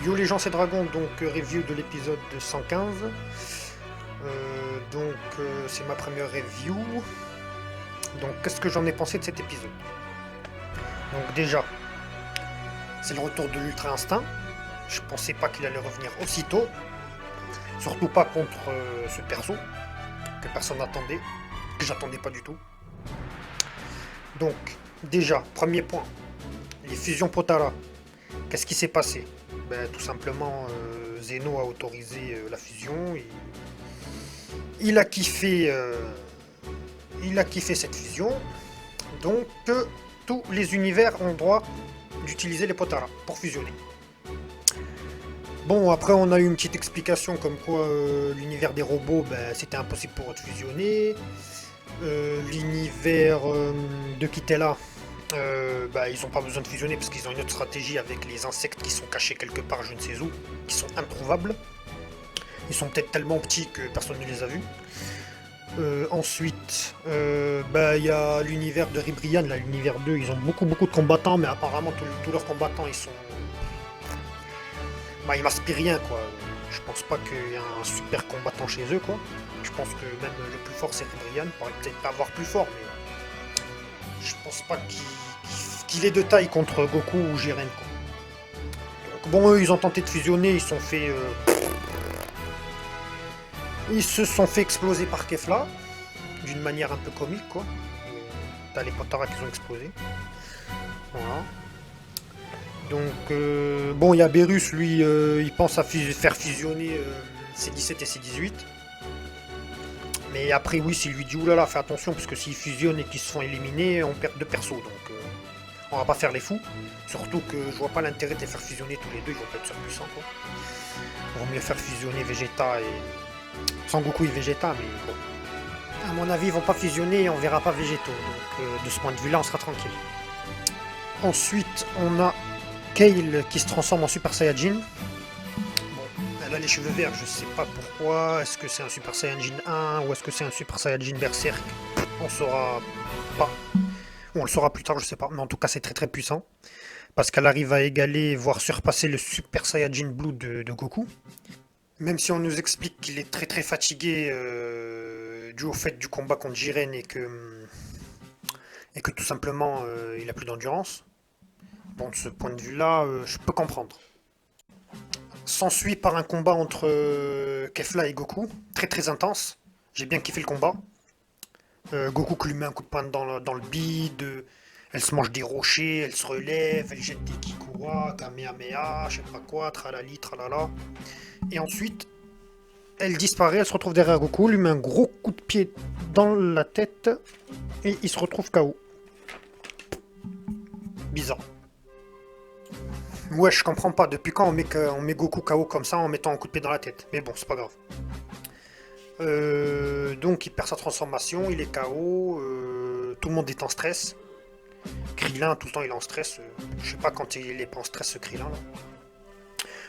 Yo les gens c'est Dragon, donc review de l'épisode 115. C'est ma première review. Donc qu'est-ce que j'en ai pensé de cet épisode? Donc déjà, c'est le retour de l'Ultra Instinct. Je pensais pas qu'il allait revenir aussitôt. Surtout pas contre ce perso que personne n'attendait, que j'attendais pas du tout. Donc déjà, premier point, les fusions Potara. Qu'est-ce qui s'est passé? Tout simplement, Zeno a autorisé la fusion. Il a kiffé, cette fusion. Donc, tous les univers ont droit d'utiliser les Potara pour fusionner. Bon, après, on a eu une petite explication comme quoi l'univers des robots, c'était impossible pour eux de fusionner. L'univers de Kitela, ils n'ont pas besoin de fusionner parce qu'ils ont une autre stratégie avec les insectes qui sont cachés quelque part, je ne sais où, qui sont introuvables. Ils sont peut-être tellement petits que personne ne les a vus. Ensuite, il y a l'univers de Ribrian, là, l'univers 2, ils ont beaucoup de combattants, mais apparemment tous leurs combattants, ils sont... ils m'inspirent rien, quoi. Je pense pas qu'il y a un super combattant chez eux, quoi. Je pense que même le plus fort, c'est Ribrian. Il pourrait peut-être pas avoir plus fort, mais... Je pense pas qu'il est de taille contre Goku ou Jiren, quoi. Donc bon, eux, ils ont tenté de fusionner, ils se sont fait exploser par Kefla, d'une manière un peu comique, quoi. T'as les Potara qui ont explosé. Voilà. Donc, il y a Berus, lui, il pense à faire fusionner C17 et C18. Mais après, oui, s'il lui dit, oulala, fais attention, parce que s'ils fusionnent et qu'ils se font éliminer, on perd deux persos, donc on va pas faire les fous. Surtout que je vois pas l'intérêt de les faire fusionner tous les deux, ils vont pas être surpuissants, quoi. Il vaut mieux faire fusionner Vegeta et... Sangoku et Vegeta, mais bon. À mon avis, ils vont pas fusionner et on verra pas Végétaux. Donc de ce point de vue-là, on sera tranquille. Ensuite, on a Kale qui se transforme en Super Saiyajin. Bon, elle a les cheveux verts, je sais pas pourquoi. Est-ce que c'est un Super Saiyajin 1 ou est-ce que c'est un Super Saiyajin Berserk? On saura pas. Ou on le saura plus tard, je sais pas. Mais en tout cas, c'est très puissant. Parce qu'elle arrive à égaler, voire surpasser le Super Saiyajin Blue de Goku. Même si on nous explique qu'il est très fatigué dû au fait du combat contre Jiren et que tout simplement il a plus d'endurance. Bon, de ce point de vue-là, je peux comprendre. S'ensuit par un combat entre Kefla et Goku, très intense. J'ai bien kiffé le combat. Goku qui lui met un coup de poing dans le bide. Elle se mange des rochers, elle se relève, elle jette des Kikura, Kamehameha, je sais pas quoi, tralali, tralala. Et ensuite, elle disparaît, elle se retrouve derrière Goku, lui met un gros coup de pied dans la tête et il se retrouve KO. Bizarre. Ouais, je comprends pas depuis quand on met Goku KO comme ça en mettant un coup de pied dans la tête. Mais bon, c'est pas grave. Donc il perd sa transformation, il est KO, tout le monde est en stress. Krillin, tout le temps il est en stress. Je sais pas quand il est pas en stress ce Krillin là.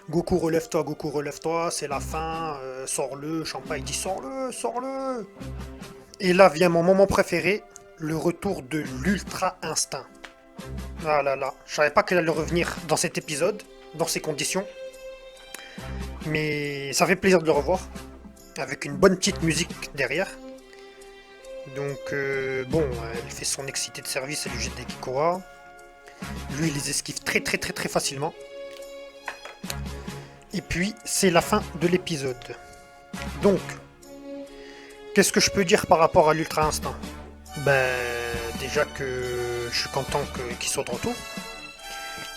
Goku relève-toi, c'est la fin, sors-le, Champa il dit sors-le. Et là vient mon moment préféré, le retour de l'Ultra Instinct. Ah là là, je savais pas qu'elle allait revenir dans cet épisode, dans ces conditions. Mais ça fait plaisir de le revoir, avec une bonne petite musique derrière. Donc elle fait son excité de service, elle lui jette des Kikora. Lui il les esquive très facilement. Et puis, c'est la fin de l'épisode. Donc, qu'est-ce que je peux dire par rapport à l'Ultra Instinct? Déjà que je suis content qu'il soit de retour.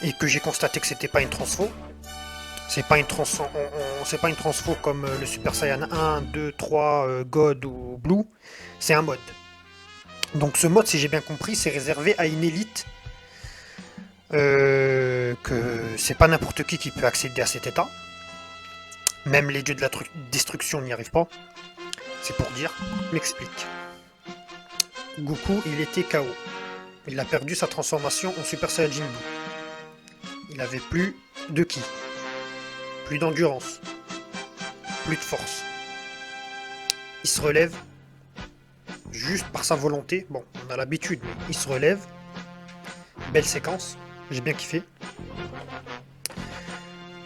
Et que j'ai constaté que c'était pas une transfo. C'est pas une transfo comme le Super Saiyan 1, 2, 3, God ou Blue. C'est un mode. Donc ce mode, si j'ai bien compris, c'est réservé à une élite. Que c'est pas n'importe qui peut accéder à cet état. Même les dieux de la destruction n'y arrivent pas. C'est pour dire. Je m'explique. Goku, il était KO. Il a perdu sa transformation en Super Saiyajin Blue. Il avait plus de ki. Plus d'endurance. Plus de force. Il se relève. Juste par sa volonté. Bon, on a l'habitude, mais il se relève. Belle séquence. J'ai bien kiffé.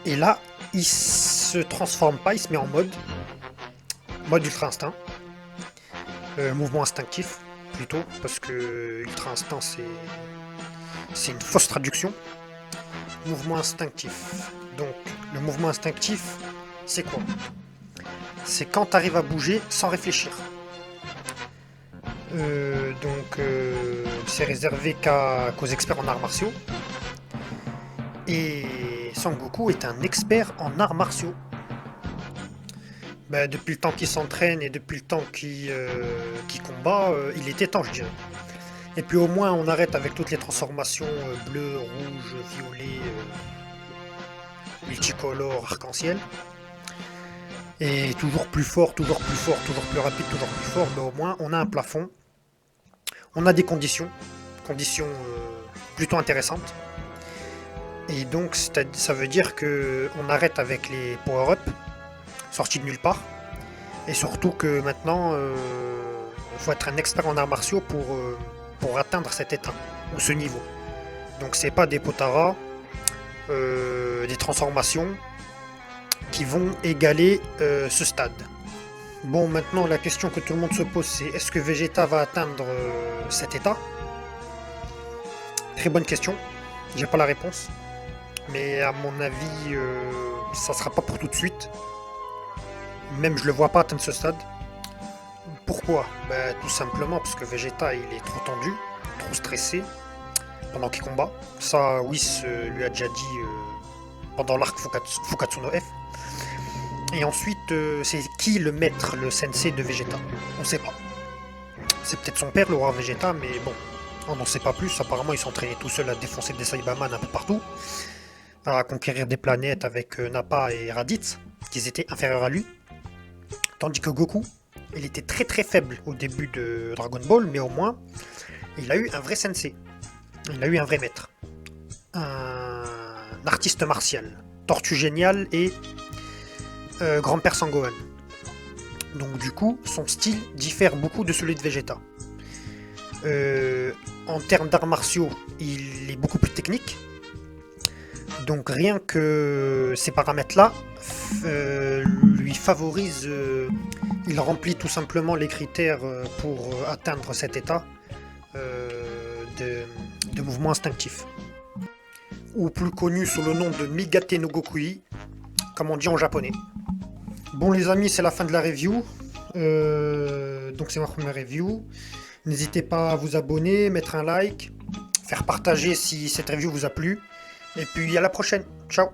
Et là, il se transforme pas, il se met en mode ultra instinct. Mouvement instinctif, plutôt, parce que ultra instinct, c'est une fausse traduction. Mouvement instinctif. Donc, le mouvement instinctif, c'est quoi? C'est quand tu arrives à bouger sans réfléchir. C'est réservé qu'aux experts en arts martiaux. Et Sangoku est un expert en arts martiaux. Bah, depuis le temps qu'il s'entraîne et depuis le temps qu'il combat, il était temps, je dirais. Et puis au moins, on arrête avec toutes les transformations bleu, rouge, violet, multicolore, arc-en-ciel. Et toujours plus fort, toujours plus fort, toujours plus rapide, toujours plus fort. Mais au moins, on a un plafond. On a des conditions plutôt intéressantes. Et donc, ça veut dire que on arrête avec les power-up sortis de nulle part. Et surtout que maintenant, il faut être un expert en arts martiaux pour atteindre cet état ou ce niveau. Donc, c'est pas des potaras, des transformations qui vont égaler ce stade. Bon, maintenant, la question que tout le monde se pose, c'est est-ce que Vegeta va atteindre cet état? Très bonne question. J'ai pas la réponse. Mais à mon avis, ça sera pas pour tout de suite. Même je le vois pas atteindre ce stade. Pourquoi? Bah, tout simplement parce que Vegeta il est trop tendu, trop stressé pendant qu'il combat. Ça, Whis lui a déjà dit pendant l'arc Fukatsu no F. Et ensuite, c'est qui le maître, le sensei de Vegeta? On sait pas. C'est peut-être son père, le roi Vegeta, mais bon, on n'en sait pas plus. Apparemment, il s'entraînait tout seul à défoncer des Saibaman un peu partout, à conquérir des planètes avec Nappa et Raditz, qui étaient inférieurs à lui. Tandis que Goku, il était très très faible au début de Dragon Ball, mais au moins, il a eu un vrai sensei. Il a eu un vrai maître. Un artiste martial. Tortue géniale et grand-père Sangohan. Donc du coup, son style diffère beaucoup de celui de Vegeta. En termes d'arts martiaux, il est beaucoup plus technique. Donc rien que ces paramètres-là lui favorisent, il remplit tout simplement les critères pour atteindre cet état de mouvement instinctif. Ou plus connu sous le nom de Migate no Gokui, comme on dit en japonais. Bon les amis, c'est la fin de la review. Donc c'est ma première review. N'hésitez pas à vous abonner, mettre un like, faire partager si cette review vous a plu. Et puis à la prochaine. Ciao.